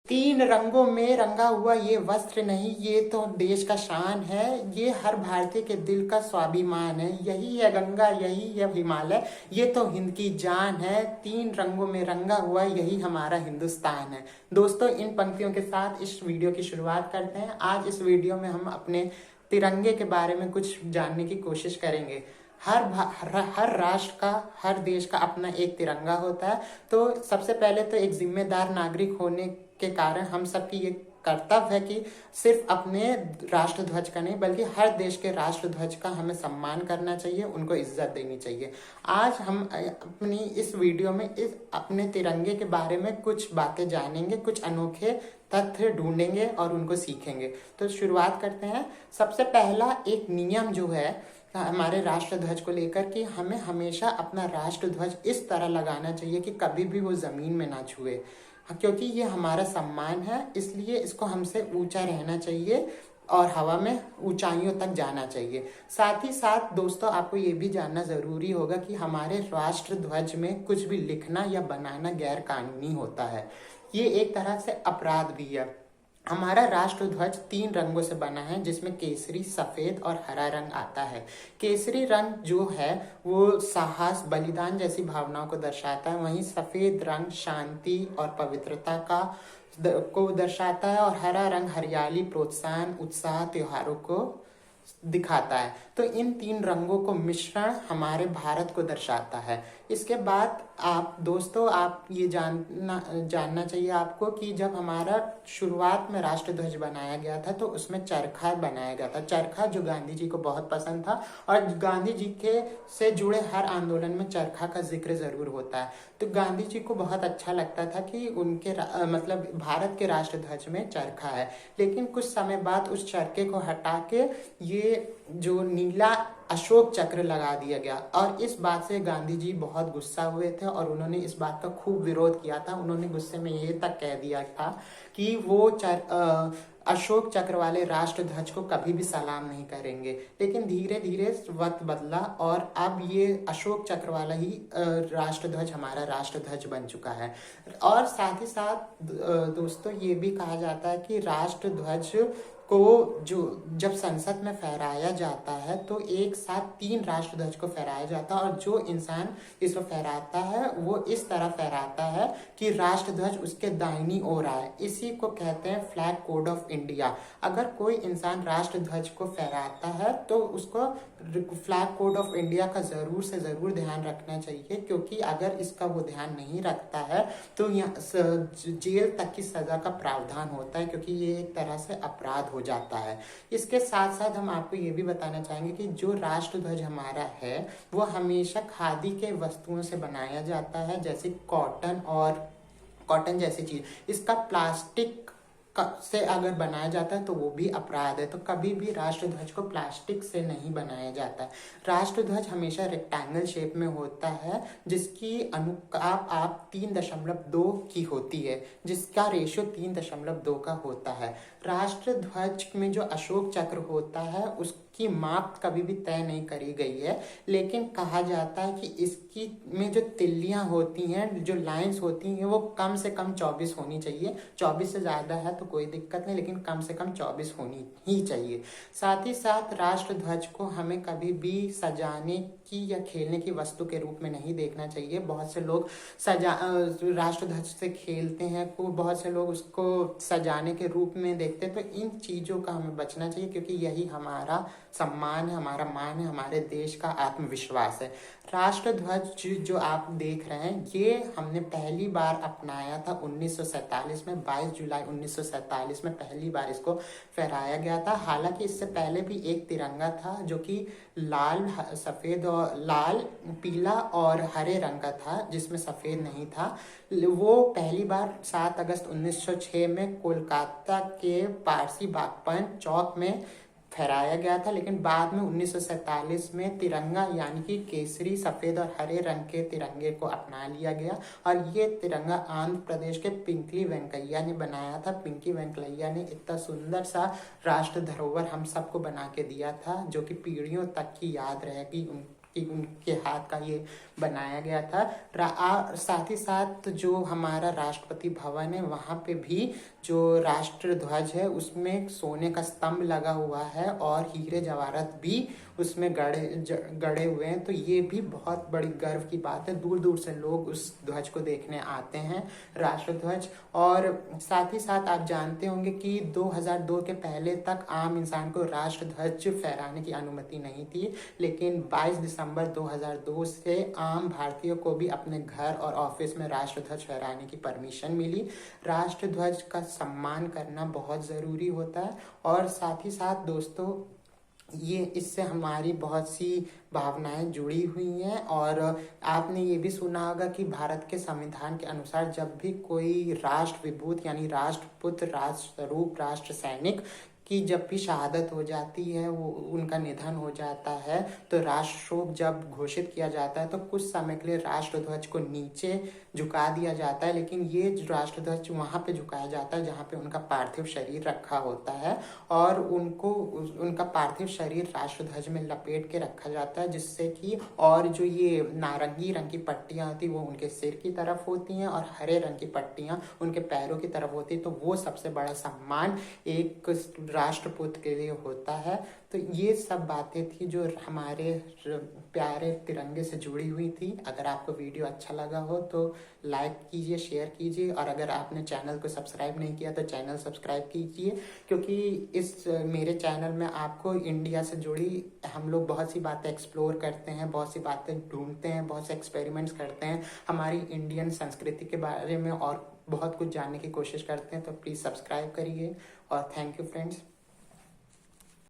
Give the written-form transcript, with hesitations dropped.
तीन रंगों में रंगा हुआ ये वस्त्र नहीं, ये तो देश का शान है। ये हर भारतीय के दिल का स्वाभिमान है। यही है गंगा, यही है हिमालय, ये तो हिंद की जान है। तीन रंगों में रंगा हुआ यही हमारा हिंदुस्तान है। दोस्तों, इन पंक्तियों के साथ इस वीडियो की शुरुआत करते हैं। आज इस वीडियो में हम अपने तिरंगे के बारे में कुछ जानने की कोशिश करेंगे। हर राष्ट्र का, हर देश का अपना एक तिरंगा होता है। तो सबसे पहले तो एक जिम्मेदार नागरिक होने के कारण हम सबकी ये कर्तव्य है कि सिर्फ अपने राष्ट्र ध्वज का नहीं बल्कि हर देश के राष्ट्र ध्वज का हमें सम्मान करना चाहिए, उनको इज्जत देनी चाहिए। आज हम अपनी इस वीडियो में इस अपने तिरंगे के बारे में कुछ बातें जानेंगे, कुछ अनोखे तथ्य ढूंढेंगे और उनको सीखेंगे। तो शुरुआत करते हैं। सबसे पहला एक नियम जो है हमारे राष्ट्र ध्वज को लेकर कि हमें हमेशा अपना राष्ट्र ध्वज इस तरह लगाना चाहिए कि कभी भी वो जमीन में ना छुए, क्योंकि ये हमारा सम्मान है। इसलिए इसको हमसे ऊंचा रहना चाहिए और हवा में ऊंचाइयों तक जाना चाहिए। साथ ही साथ दोस्तों, आपको ये भी जानना जरूरी होगा कि हमारे राष्ट्र ध्वज में कुछ भी लिखना या बनाना गैर कानूनी होता है। ये एक तरह से अपराध भी है। हमारा राष्ट्र ध्वज तीन रंगों से बना है, जिसमें केसरी, सफेद और हरा रंग आता है। केसरी रंग जो है वो साहस, बलिदान जैसी भावनाओं को दर्शाता है। वहीं सफेद रंग शांति और पवित्रता को दर्शाता है और हरा रंग हरियाली, प्रोत्साहन, उत्साह, त्योहारों को दिखाता है। तो इन तीन रंगों को मिश्रण हमारे भारत को दर्शाता है। इसके बाद आप दोस्तों, आप ये जानना चाहिए आपको कि जब हमारा शुरुआत में राष्ट्र ध्वज बनाया गया था तो उसमें चरखा बनाया गया था। चरखा जो गांधी जी को बहुत पसंद था और गांधी जी के से जुड़े हर आंदोलन में चरखा का जिक्र जरूर होता है। तो गांधी जी को बहुत अच्छा लगता था कि उनके मतलब भारत के राष्ट्र ध्वज में चरखा है। लेकिन कुछ समय बाद उस चरखे को हटा के ये जो नीला अशोक चक्र लगा दिया गया और इस बात से गांधी जी बहुत गुस्सा हुए थे और उन्होंने इस बात का खूब विरोध किया था। उन्होंने गुस्से में ये तक कह दिया था कि वो अशोक चक्र वाले राष्ट्र ध्वज को कभी भी सलाम नहीं करेंगे। लेकिन धीरे धीरे वक्त बदला और अब ये अशोक चक्र वाला ही राष्ट्र ध्वज हमारा राष्ट्र ध्वज बन चुका है। और साथ ही साथ दोस्तों, ये भी कहा जाता है कि राष्ट्र ध्वज को जो जब संसद में फहराया जाता है तो एक साथ तीन राष्ट्र ध्वज को फहराया जाता है और जो इंसान इसको फहराता है वो इस तरह फहराता है कि राष्ट्र ध्वज उसके दाहिनी ओर आए। इसी को कहते हैं फ्लैग कोड ऑफ इंडिया। अगर कोई इंसान राष्ट्र ध्वज को फहराता है तो उसको फ्लैग कोड ऑफ इंडिया का जरूर से जरूर ध्यान रखना चाहिए, क्योंकि अगर इसका वो ध्यान नहीं रखता है तो जेल तक की सजा का प्रावधान होता है, क्योंकि ये एक तरह से अपराध हो जाता है। इसके साथ साथ हम आपको ये भी बताना चाहेंगे कि जो राष्ट्र ध्वज हमारा है वो हमेशा खादी के वस्तुओं से बनाया जाता है, जैसे कॉटन जैसी चीज। इसका प्लास्टिक से अगर बनाया जाता है तो वो भी अपराध है। तो कभी भी राष्ट्र ध्वज को प्लास्टिक से नहीं बनाया जाता है। राष्ट्र ध्वज हमेशा रेक्टेंगल शेप में होता है, जिसकी अनुपात आप 3.2 की होती है, जिसका रेशियो 3.2 का होता है। राष्ट्र ध्वज में जो अशोक चक्र होता है उसकी माप कभी भी तय नहीं करी गई है, लेकिन कहा जाता है कि इसकी में जो तिल्लियां होती हैं, जो लाइंस होती हैं, वो कम से कम 24 होनी चाहिए। 24 से ज्यादा है तो कोई दिक्कत नहीं, लेकिन कम से कम 24 होनी ही चाहिए। साथ ही साथ राष्ट्र ध्वज को हमें कभी भी सजाने की या खेलने की वस्तु के रूप में नहीं देखना चाहिए। बहुत से लोग राष्ट्र ध्वज से खेलते हैं, बहुत से लोग उसको सजाने के रूप में देखते हैं। तो इन चीजों का हमें बचना चाहिए, क्योंकि यही हमारा सम्मान है, हमारा मान है, हमारे देश का आत्मविश्वास है। राष्ट्र ध्वज जो आप देख रहे हैं ये हमने पहली बार अपनाया था 1947 में। 22 जुलाई 1947 में पहली बार इसको फहराया गया था। हालांकि इससे पहले भी एक तिरंगा था जो कि लाल, सफेद और लाल, पीला और हरे रंग का था, जिसमें सफेद नहीं था। वो पहली बार 7 अगस्त 1906 में कोलकाता के पारसी बागपन चौक में फहराया गया था। लेकिन बाद में 1947 में तिरंगा यानी कि केसरी, सफेद और हरे रंग के तिरंगे को अपना लिया गया और ये तिरंगा आंध्र प्रदेश के पिंकली वेंकैया ने बनाया था। पिंकी वेंकैया ने इतना सुंदर सा राष्ट्र धरोहर हम सबको बना के दिया था, जो कि पीढ़ियों तक की याद रहेगी कि उनके हाथ का ये बनाया गया था। साथ ही साथ जो हमारा राष्ट्रपति भवन है वहाँ पे भी जो राष्ट्र ध्वज है उसमें सोने का स्तंभ लगा हुआ है और हीरे जवाहरात भी उसमें गड़े हुए हैं। तो ये भी बहुत बड़ी गर्व की बात है, दूर दूर से लोग उस ध्वज को देखने आते हैं, राष्ट्र ध्वज। और साथ ही साथ आप जानते होंगे कि 2002 के पहले तक आम इंसान को राष्ट्र ध्वज फहराने की अनुमति नहीं थी, लेकिन 22 दिसंबर 2002 से आम भारतीयों को भी अपने घर और ऑफिस में राष्ट्र ध्वज फहराने की परमिशन मिली। राष्ट्र ध्वज का सम्मान करना बहुत ज़रूरी होता है। और साथ ही साथ दोस्तों, ये इससे हमारी बहुत सी भावनाएं जुड़ी हुई हैं। और आपने ये भी सुना होगा कि भारत के संविधान के अनुसार जब भी कोई राष्ट्र विभूत यानी राष्ट्रपुत्र, राष्ट्र स्वरूप, राष्ट्र सैनिक की जब भी शहादत हो जाती है, वो उनका निधन हो जाता है, तो राष्ट्र शोक जब घोषित किया जाता है तो कुछ समय के लिए राष्ट्र ध्वज को नीचे झुका दिया जाता है। लेकिन ये राष्ट्र ध्वज वहाँ पे झुकाया जाता है जहाँ पे उनका पार्थिव शरीर रखा होता है, और उनका पार्थिव शरीर राष्ट्र ध्वज में लपेट के रखा जाता है, जिससे कि और जो ये नारंगी रंग की पट्टियाँ होती वो उनके सिर की तरफ होती हैं और हरे रंग की पट्टियाँ उनके पैरों की तरफ होती है। तो वो सबसे बड़ा सम्मान एक राष्ट्रपुत्र के लिए होता है। तो ये सब बातें थी जो हमारे प्यारे तिरंगे से जुड़ी हुई थी। अगर आपको वीडियो अच्छा लगा हो तो लाइक कीजिए, शेयर कीजिए, और अगर आपने चैनल को सब्सक्राइब नहीं किया तो चैनल सब्सक्राइब कीजिए, क्योंकि इस मेरे चैनल में आपको इंडिया से जुड़ी हम लोग बहुत सी बातें एक्सप्लोर करते हैं, बहुत सी बातें ढूंढते हैं, बहुत से एक्सपेरिमेंट्स करते हैं, हमारी इंडियन संस्कृति के बारे में और बहुत कुछ जानने की कोशिश करते हैं। तो प्लीज़ सब्सक्राइब करिए और थैंक यू फ्रेंड्स।